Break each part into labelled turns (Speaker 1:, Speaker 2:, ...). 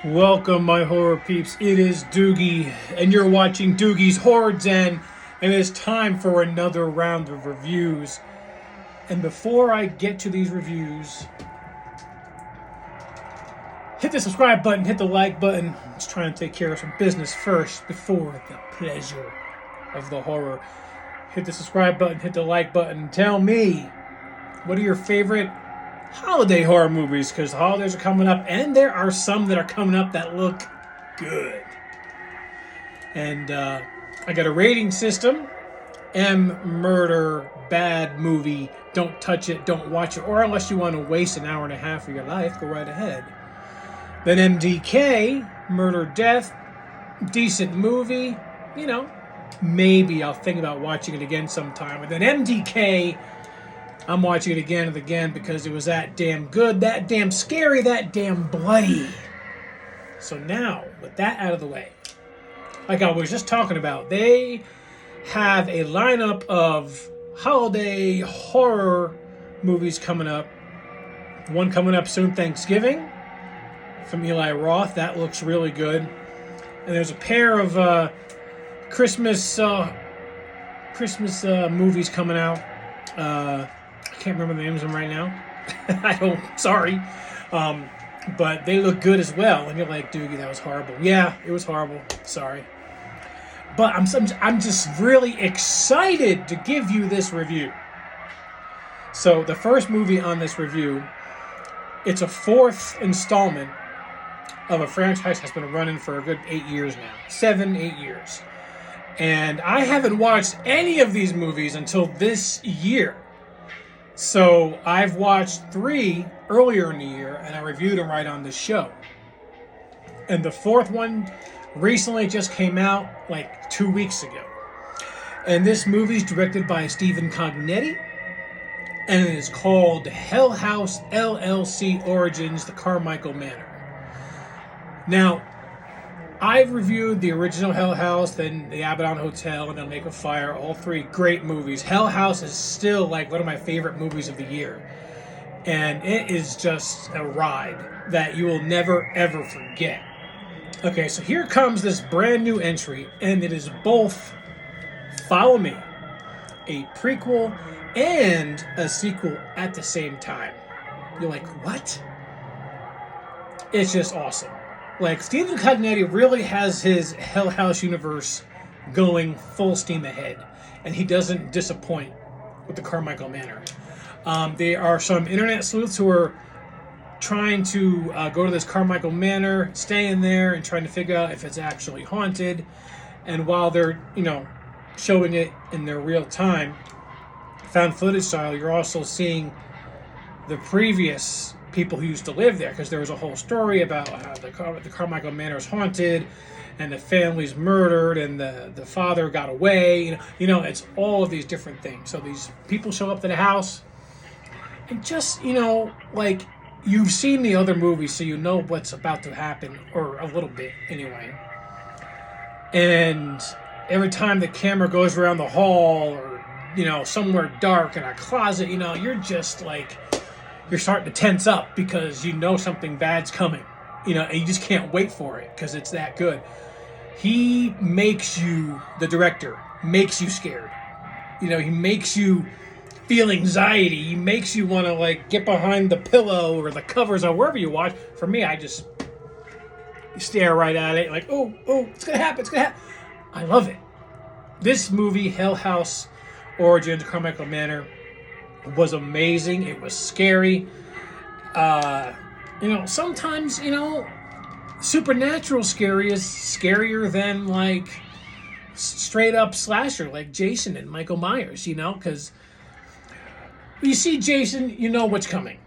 Speaker 1: Welcome, my horror peeps. It is Doogie, and you're watching Doogie's Horror Den, and it's time for another round of reviews. And before I get to these reviews, hit the subscribe button, hit the like button. Let's try and take care of some business first before the pleasure of the horror. Hit the subscribe button, hit the like button. Tell me, what are your favorite holiday horror movies? Because the holidays are coming up, and there are some that are coming up that look good. And I got a rating system: M, murder, bad movie, don't touch it, don't watch it, or unless you want to waste an hour and a half of your life, go right ahead. Then MDK, murder, death, decent movie, maybe I'll think about watching it again sometime. And then MDK, I'm watching it again and again because it was that damn good, that damn scary, that damn bloody. So now, with that out of the way, like I was just talking about, they have a lineup of holiday horror movies coming up. One coming up soon, Thanksgiving, from Eli Roth. That looks really good. And there's a pair of Christmas movies coming out. I can't remember the names of them right now. Sorry. But they look good as well. And you're like, Doogie, that was horrible. Yeah, it was horrible. Sorry. But I'm just really excited to give you this review. So the first movie on this review, it's a fourth installment of a franchise that's been running for a good 8 years now. 8 years. And I haven't watched any of these movies until this year. So I've watched 3 earlier in the year, and I reviewed them right on this show. And the fourth one recently just came out like 2 weeks ago. And this movie's directed by Stephen Cognetti, and it is called Hell House LLC Origins, the Carmichael Manor. Now, I've reviewed the original Hell House, then the Abaddon Hotel, and then Make a Fire. All 3 great movies. Hell House is still like one of my favorite movies of the year. And it is just a ride that you will never, ever forget. Okay, so here comes this brand new entry, and it is both, follow me, a prequel and a sequel at the same time. You're like, what? It's just awesome. Like, Stephen Cognetti really has his Hell House universe going full steam ahead, and he doesn't disappoint with the Carmichael Manor. There are some internet sleuths who are trying to go to this Carmichael Manor, stay in there, and trying to figure out if it's actually haunted. And while they're, showing it in their real time, found footage style, you're also seeing the previous people who used to live there, because there was a whole story about how the Carmichael Manor is haunted and the family's murdered and the father got away. It's all of these different things. So these people show up to the house and just, like, you've seen the other movies, so you know what's about to happen, or a little bit anyway. And every time the camera goes around the hall or, somewhere dark in a closet, you're just like, you're starting to tense up because you know something bad's coming, and you just can't wait for it because it's that good. He makes you, the director, makes you scared. He makes you feel anxiety. He makes you want to, like, get behind the pillow or the covers or wherever you watch. For me, I just stare right at it like, oh, it's going to happen. I love it. This movie, Hell House Origins, Carmichael Manor, was amazing. It was scary. Sometimes, supernatural scary is scarier than, like, straight up slasher like Jason and Michael Myers, because you see Jason, you know what's coming.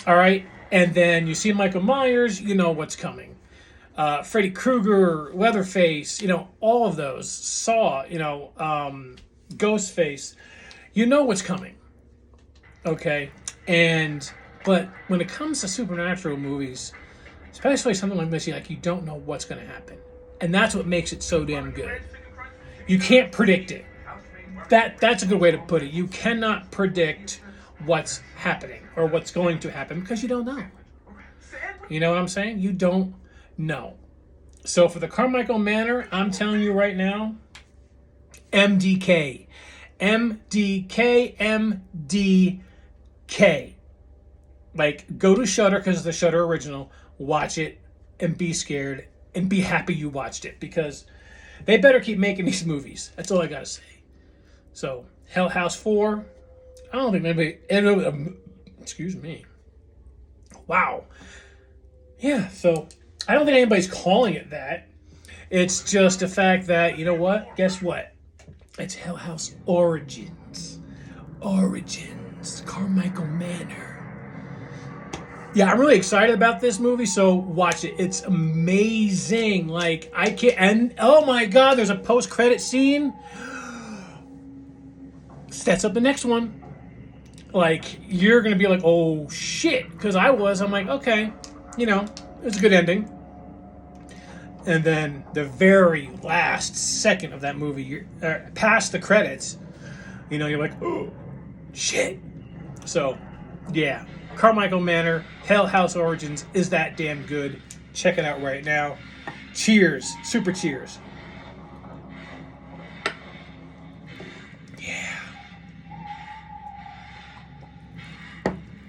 Speaker 1: All right? And then you see Michael Myers, you know what's coming. Freddy Krueger, Leatherface, all of those. Saw, Ghostface. You know what's coming. Okay? But when it comes to supernatural movies, especially something like this, you don't know what's going to happen. And that's what makes it so damn good. You can't predict it. That's a good way to put it. You cannot predict what's happening or what's going to happen because you don't know. You know what I'm saying? You don't No. So for the Carmichael Manor, I'm telling you right now, MDK. MDK, MDK. Like, go to Shudder, because it's the Shudder original, watch it, and be scared, and be happy you watched it, because they better keep making these movies. That's all I gotta say. So, Hell House 4, I don't think anybody, excuse me. Wow. Yeah, so, I don't think anybody's calling it that. It's just the fact that, you know what? Guess what? It's Hell House Origins. Origins. Carmichael Manor. Yeah, I'm really excited about this movie, so watch it. It's amazing. Like, I can't... And, oh my God, there's a post-credit scene. Sets up the next one. Like, you're going to be like, oh, shit. Because I'm like, okay, you know, it's a good ending. And then the very last second of that movie, you're past the credits, you know, you're like, oh, shit. So, yeah. Carmichael Manor, Hell House Origins is that damn good. Check it out right now. Cheers. Super cheers. Yeah.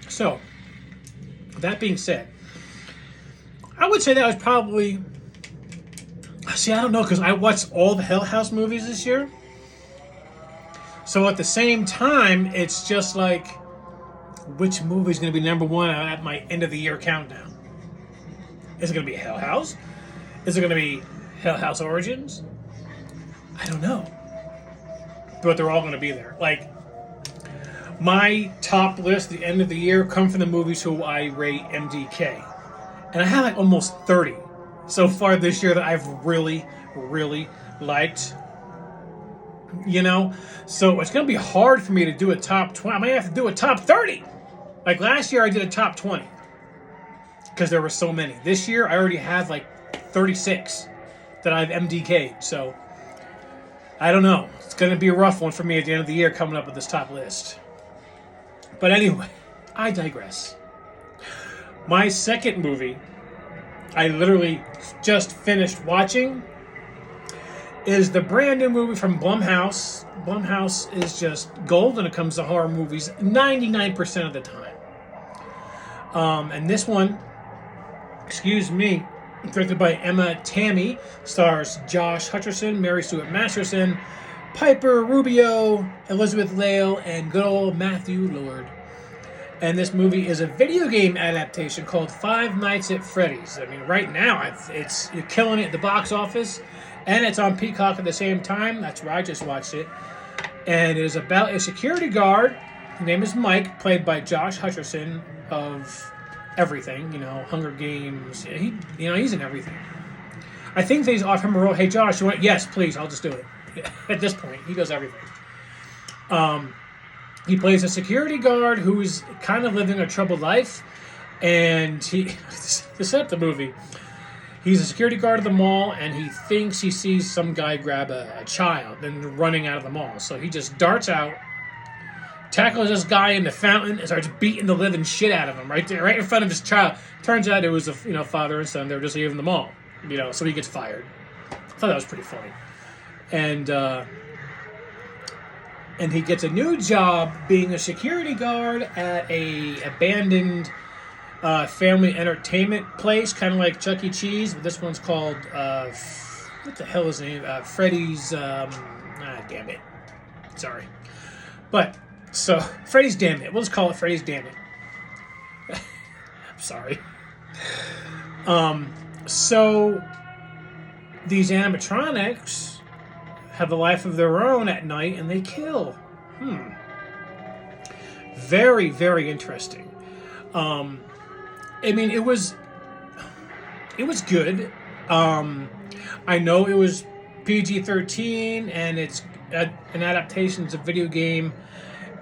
Speaker 1: So, that being said, I would say that was probably... See, I don't know, because I watched all the Hell House movies this year. So at the same time, it's just like... which movie is going to be number one at my end of the year countdown? Is it going to be Hell House? Is it going to be Hell House Origins? I don't know. But they're all going to be there. Like, my top list at the end of the year come from the movies who I rate MDK. And I have like almost 30 so far this year that I've really, really liked. You know? So it's going to be hard for me to do a top 20. I might have to do a top 30. Like last year I did a top 20. Because there were so many. This year I already have like 36 that I've MDK'd. So I don't know. It's going to be a rough one for me at the end of the year coming up with this top list. But anyway, I digress. My second movie I literally just finished watching is the brand new movie from Blumhouse. Blumhouse is just gold when it comes to horror movies 99% of the time. And this one, excuse me, directed by Emma Tammy, stars Josh Hutcherson, Mary Stuart Masterson, Piper Rubio, Elizabeth Lail, and good old Matthew Lillard. And this movie is a video game adaptation called Five Nights at Freddy's. I mean, right now, it's you're killing it at the box office, and it's on Peacock at the same time. That's where I just watched it. And it is about a security guard. His name is Mike, played by Josh Hutcherson of everything. You know, Hunger Games. He's in everything. I think they offer him a role. Hey, Josh, you want? Yes, please. I'll just do it. At this point, he does everything. He plays a security guard who's kind of living a troubled life, and to set up the movie, he's a security guard at the mall, and he thinks he sees some guy grab a child and running out of the mall. So he just darts out, tackles this guy in the fountain, and starts beating the living shit out of him right there, right in front of his child. Turns out it was father and son. They were just leaving the mall, so he gets fired. I thought that was pretty funny, and he gets a new job being a security guard at a abandoned family entertainment place, kind of like Chuck E. Cheese, but this one's called, what the hell is the name? Freddy's, damn it. Sorry. But, so, Freddy's Damn It. We'll just call it Freddy's Damn It. I'm sorry. So, these animatronics have a life of their own at night, and they kill. Very, very interesting. I mean, it was good. I know it was PG-13, and it's an adaptation. It's a video game,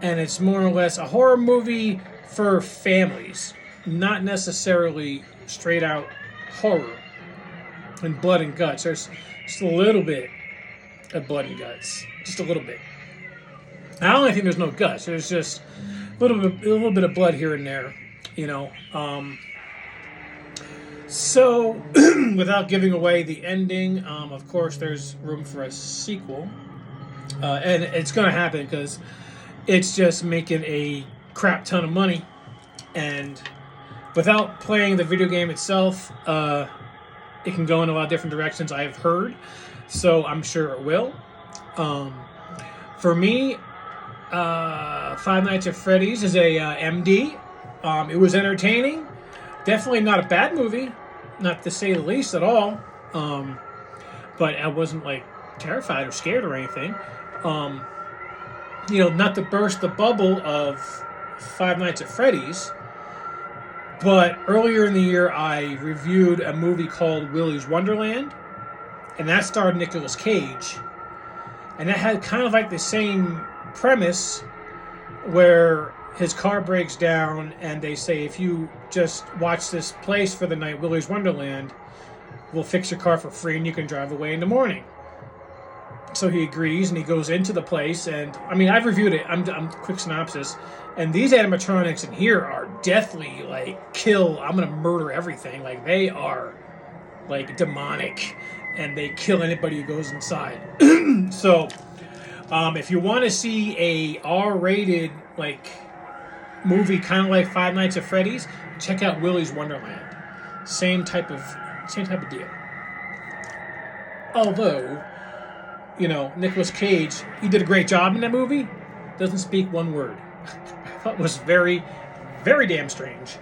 Speaker 1: and it's more or less a horror movie for families, not necessarily straight out horror and blood and guts. There's just a little bit of blood and guts, just a little bit. I don't think there's no guts. There's just a little bit of blood here and there, So, without giving away the ending, of course, there's room for a sequel. And it's going to happen because it's just making a crap ton of money. And without playing the video game itself, it can go in a lot of different directions, I have heard. So, I'm sure it will. For me, Five Nights at Freddy's is a MD. It was entertaining. Definitely not a bad movie, not to say the least at all. But I wasn't like terrified or scared or anything. Not to burst the bubble of Five Nights at Freddy's, but earlier in the year I reviewed a movie called Willy's Wonderland, and that starred Nicolas Cage, and that had kind of like the same premise where his car breaks down and they say, if you just watch this place for the night, Willy's Wonderland, we'll fix your car for free and you can drive away in the morning. So he agrees and he goes into the place, and I mean, I've reviewed it. I'm quick synopsis, and these animatronics in here are deathly like kill. I'm gonna murder everything. Like they are like demonic, and they kill anybody who goes inside. So, if you want to see a R-rated like movie, kind of like Five Nights at Freddy's, check out Willy's Wonderland. Same type of deal. Although, Nicolas Cage, he did a great job in that movie. Doesn't speak one word. I thought it was very, very damn strange.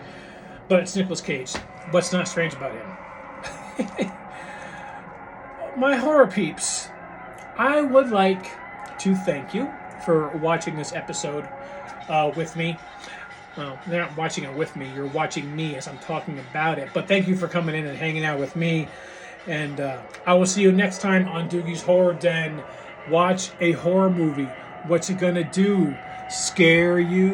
Speaker 1: But it's Nicolas Cage. What's not strange about him? My horror peeps, I would like to thank you for watching this episode with me. Well, you're not watching it with me. You're watching me as I'm talking about it. But thank you for coming in and hanging out with me. And I will see you next time on Doogie's Horror Den. Watch a horror movie. What's it gonna do? Scare you?